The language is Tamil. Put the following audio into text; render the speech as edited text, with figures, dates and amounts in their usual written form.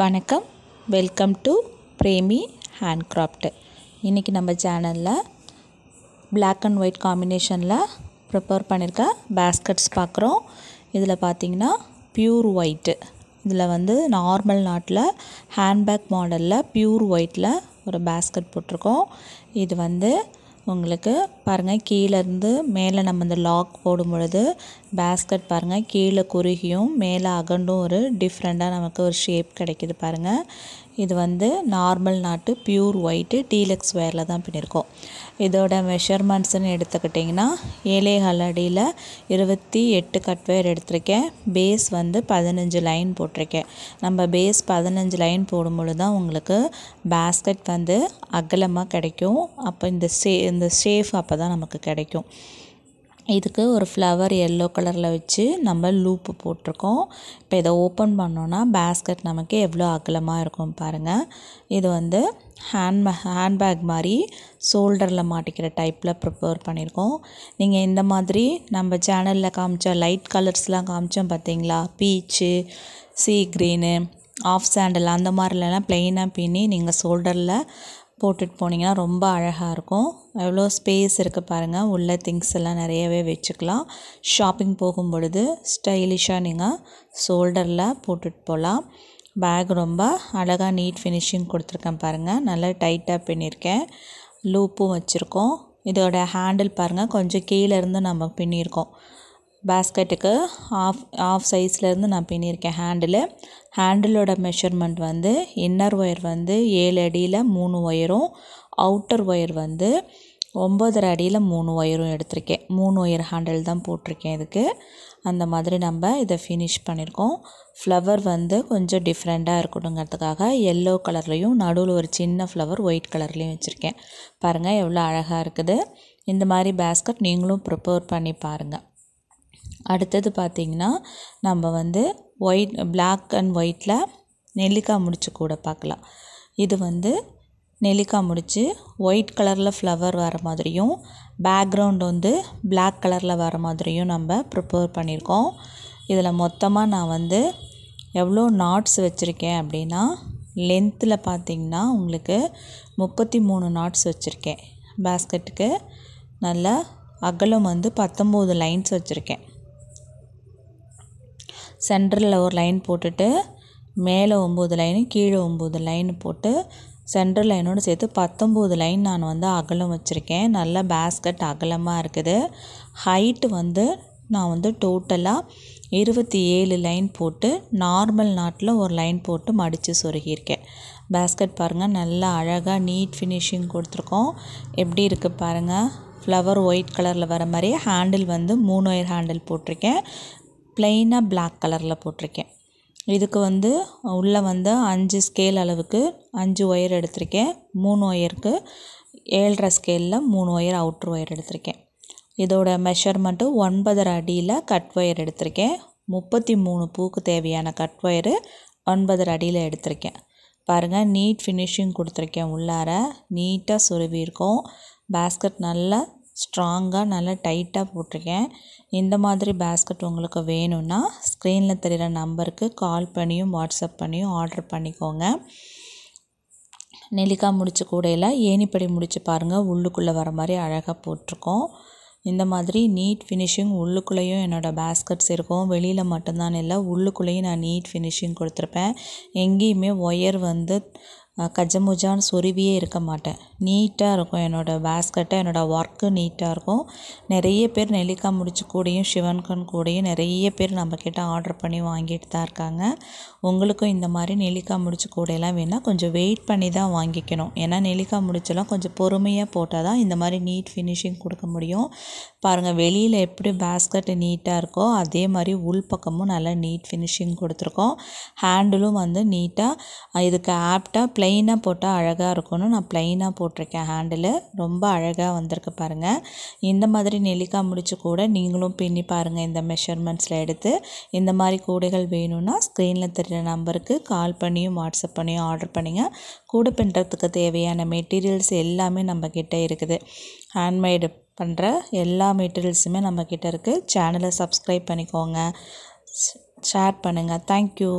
வணக்கம், வெல்கம் டு பிரேமி ஹேண்ட்கிராஃப்ட். இன்றைக்கி நம்ம சேனலில் பிளாக் அண்ட் ஒயிட் காம்பினேஷனில் ப்ரிப்பேர் பண்ணியிருக்க பேஸ்கெட்ஸ் பார்க்குறோம். இதில் பார்த்திங்கன்னா பியூர் ஒயிட்டு, இதில் நார்மல் நாட்டில் ஹேண்ட்பேக் மாடலில் பியூர் ஒயிட்டில் ஒரு பேஸ்கெட் போட்டிருக்கோம். இது உங்களுக்கு பாருங்கள், கீழேருந்து மேலே நம்ம இந்த லாக் போடும் பொழுது பேஸ்கெட் பாருங்கள் கீழே குறுகியும் மேலே அகண்டும் ஒரு டிஃப்ரெண்ட்டாக நமக்கு ஒரு ஷேப் கிடைக்கிது பாருங்கள். இது நார்மல் நாட்டு பியூர் ஒயிட்டு டீலக்ஸ் வேரில் தான் பண்ணியிருக்கோம். இதோட மெஷர்மெண்ட்ஸ்ன்னு எடுத்துக்கிட்டிங்கன்னா 7.25 அடியில் 28 கட் ஒயர் எடுத்திருக்கேன். பேஸ் 15 லைன் போட்டிருக்கேன். நம்ம பேஸ் 15 லைன் போடும்பொழுது தான் உங்களுக்கு பேஸ்கெட் அகலமாக கிடைக்கும். அப்போ இந்த ஷேப் அப்போ தான் நமக்கு கிடைக்கும். இதுக்கு ஒரு ஃப்ளவர் எல்லோ கலரில் வச்சு நம்ம லூப்பு போட்டிருக்கோம். இப்போ இதை ஓப்பன் பண்ணோன்னா பேஸ்கெட் நமக்கு எவ்வளோ அகலமாக இருக்கும் பாருங்கள். இது ஹேண்ட்பேக் மாதிரி ஷோல்டரில் மாட்டிக்கிற டைப்பில் ப்ரிப்பேர் பண்ணியிருக்கோம். நீங்கள் இந்த மாதிரி நம்ம சேனலில் காமிச்ச லைட் கலர்ஸ்லாம் காமிச்சோம் பார்த்தீங்களா, peach, sea green, off sandal, அந்த மாதிரிலாம் ப்ளெயினாக பின்னி நீங்கள் ஷோல்டரில் போட்டுட்டு போனீங்கன்னா ரொம்ப அழகாக இருக்கும். எவ்வளோ ஸ்பேஸ் இருக்குது பாருங்கள். உள்ள திங்ஸ் எல்லாம் நிறையவே வச்சுக்கலாம். ஷாப்பிங் போகும் பொழுது ஸ்டைலிஷாக நீங்கள் ஷோல்டரில் போட்டுட்டு போகலாம். பேக் ரொம்ப அழகாக நீட் ஃபினிஷிங் கொடுத்துருக்கேன் பாருங்கள். நல்லா டைட்டாக பின்னியிருக்கேன். லூப்பும் வச்சுருக்கோம். இதோட ஹேண்டில் பாருங்கள், கொஞ்சம் கீழேருந்து நம்ம பின்னியிருக்கோம். பேஸ்கெட்டுக்கு ஆஃப் சைஸ்லேருந்து நான் பின்னியிருக்கேன் ஹேண்டிலோட மெஷர்மெண்ட் இன்னர் ஒயர் 7 அடியில் 3 ஒயரும், அவுட்டர் ஒயர் 9.5 அடியில் 3 ஒயரும் எடுத்திருக்கேன். 3 ஒயர் ஹேண்டில் தான் போட்டிருக்கேன் இதுக்கு. அந்த மாதிரி நம்ம இதை ஃபினிஷ் பண்ணியிருக்கோம். ஃப்ளவர் கொஞ்சம் டிஃப்ரெண்ட்டாக இருக்கணுங்கிறதுக்காக எல்லோ கலர்லேயும் நடுவில் ஒரு சின்ன ஃப்ளவர் ஒயிட் கலர்லேயும் வச்சுருக்கேன். பாருங்கள் எவ்வளோ அழகாக இருக்குது. இந்த மாதிரி பேஸ்கெட் நீங்களும் ப்ரிப்பேர் பண்ணி பாருங்கள். அடுத்தது பார்த்திங்கன்னா நம்ம பிளாக் அண்ட் ஒயிட்டில் நெல்லிக்காய் முடிச்சு கூட பார்க்கலாம். இது நெல்லிக்காய் முடிச்சு ஒயிட் கலரில் ஃப்ளவர் வர மாதிரியும் பேக்ரவுண்ட் பிளாக் கலரில் வர மாதிரியும் நம்ம ப்ரிப்பேர் பண்ணியிருக்கோம். இதில் மொத்தமாக நான் எவ்வளோ நாட்ஸ் வச்சுருக்கேன் அப்படின்னா, லென்த்தில் பார்த்திங்கன்னா உங்களுக்கு 33 நாட்ஸ் வச்சுருக்கேன். பேஸ்கெட்டுக்கு நல்ல அகலம் 19 லைன்ஸ் வச்சுருக்கேன். சென்டரில் ஒரு லைன் போட்டுட்டு மேலே 9 லைனு கீழே 9 லைன் போட்டு சென்டர் லைனோடு சேர்த்து 19 லைன் நான் அகலம் வச்சுருக்கேன். நல்ல பேஸ்கெட் அகலமாக இருக்குது. ஹைட்டு நான் டோட்டலாக 27 லைன் போட்டு நார்மல் நாட்டில் ஒரு லைன் போட்டு மடித்து சொருகியிருக்கேன். பேஸ்கெட் பாருங்கள் நல்லா அழகாக நீட் ஃபினிஷிங் கொடுத்துருக்கோம். எப்படி இருக்குது பாருங்கள். ஃப்ளவர் ஒயிட் கலரில் வர மாதிரி ஹேண்டில் 3 ஒயர் ஹேண்டில் போட்டிருக்கேன். ப்ளெயினாக பிளாக் கலரில் போட்டிருக்கேன். இதுக்கு உள்ளே 5 ஸ்கேல் அளவுக்கு 5 ஒயர் எடுத்திருக்கேன். 3 ஒயருக்கு 7.5 ஸ்கேலில் 3 ஒயர் அவுட்ரு ஒயர் எடுத்திருக்கேன். இதோட மெஷர்மெண்ட்டு 9.5 அடியில் கட் ஒயர் எடுத்திருக்கேன். 33 பூக்கு தேவையான கட் ஒயரு 9.5 அடியில் எடுத்திருக்கேன். பாருங்கள் நீட் ஃபினிஷிங் கொடுத்துருக்கேன். உள்ளார நீட்டாக சொருவியிருக்கோம். பேஸ்கெட் நல்லா ஸ்ட்ராங்காக நல்லா டைட்டாக போட்டிருக்கேன். இந்த மாதிரி பேஸ்கெட் உங்களுக்கு வேணும்னா ஸ்க்ரீனில் தெரிகிற நம்பருக்கு கால் பண்ணியும் வாட்ஸ்அப் பண்ணியும் ஆர்டர் பண்ணிக்கோங்க. நெல்லிக்காய் முடிச்சு கூடையில் ஏணிப்படி முடிச்சு பாருங்கள், உள்ளுக்குள்ளே வர மாதிரி அழகாக போட்டிருக்கோம். இந்த மாதிரி நீட் ஃபினிஷிங் உள்ளுக்குள்ளேயும் என்னோடய பேஸ்கெட்ஸ் இருக்கும். வெளியில் மட்டும்தான் இல்லை, உள்ளுக்குள்ளேயும் நான் நீட் ஃபினிஷிங் கொடுத்துருப்பேன். எங்கேயுமே ஒயர் கஜமுஜான்னு சொருவியே இருக்க மாட்டேன். நீட்டாக இருக்கும் என்னோடய பேஸ்கெட்டை. என்னோடய ஒர்க்கு நீட்டாக இருக்கும். நிறைய பேர் நெல்லிக்காய் முடிச்சு கூடையும் சிவன்கன் கூடையும் நிறைய பேர் நம்மக்கிட்ட ஆர்டர் பண்ணி வாங்கிட்டு தான் இருக்காங்க. உங்களுக்கும் இந்த மாதிரி நெல்லிக்காய் முடிச்சு கூடையெல்லாம் வேணால் கொஞ்சம் வெயிட் பண்ணி தான் வாங்கிக்கணும். ஏன்னா நெல்லிக்காய் முடிச்செல்லாம் கொஞ்சம் பொறுமையாக போட்டால் தான் இந்த மாதிரி நீட் ஃபினிஷிங் கொடுக்க முடியும். பாருங்கள் வெளியில் எப்படி பேஸ்கெட் நீட்டாக இருக்கோ அதே மாதிரி உள்பக்கமும் நல்லா நீட் ஃபினிஷிங் கொடுத்துருக்கோம். ஹேண்டிலும் நீட்டாக இதுக்கு ஆப்டாக ப்ளைனாக போட்டால் அழகாக இருக்கும்னு நான் ப்ளைனாக போட்டிருக்கேன். ஹேண்டில் ரொம்ப அழகாக வந்திருக்கு பாருங்கள். இந்த மாதிரி நெல்லிக்காய் முடிச்சு கூட நீங்களும் பின்னி பாருங்கள். இந்த மெஷர்மெண்ட்ஸில் எடுத்து இந்த மாதிரி கூடைகள் வேணும்னா ஸ்க்ரீனில் தெரிகிற நம்பருக்கு கால் பண்ணியும் வாட்ஸ்அப் பண்ணியும் ஆர்டர் பண்ணிங்க. கூடை பின்னுறதுக்கு தேவையான மெட்டீரியல்ஸ் எல்லாமே நம்மக்கிட்ட இருக்குது. ஹேண்ட்மேடு பண்ணுற எல்லா மெட்டீரியல்ஸுமே நம்மக்கிட்ட இருக்குது. சேனலை சப்ஸ்கிரைப் பண்ணிக்கோங்க, ஷேர் பண்ணுங்கள். தேங்க்யூ.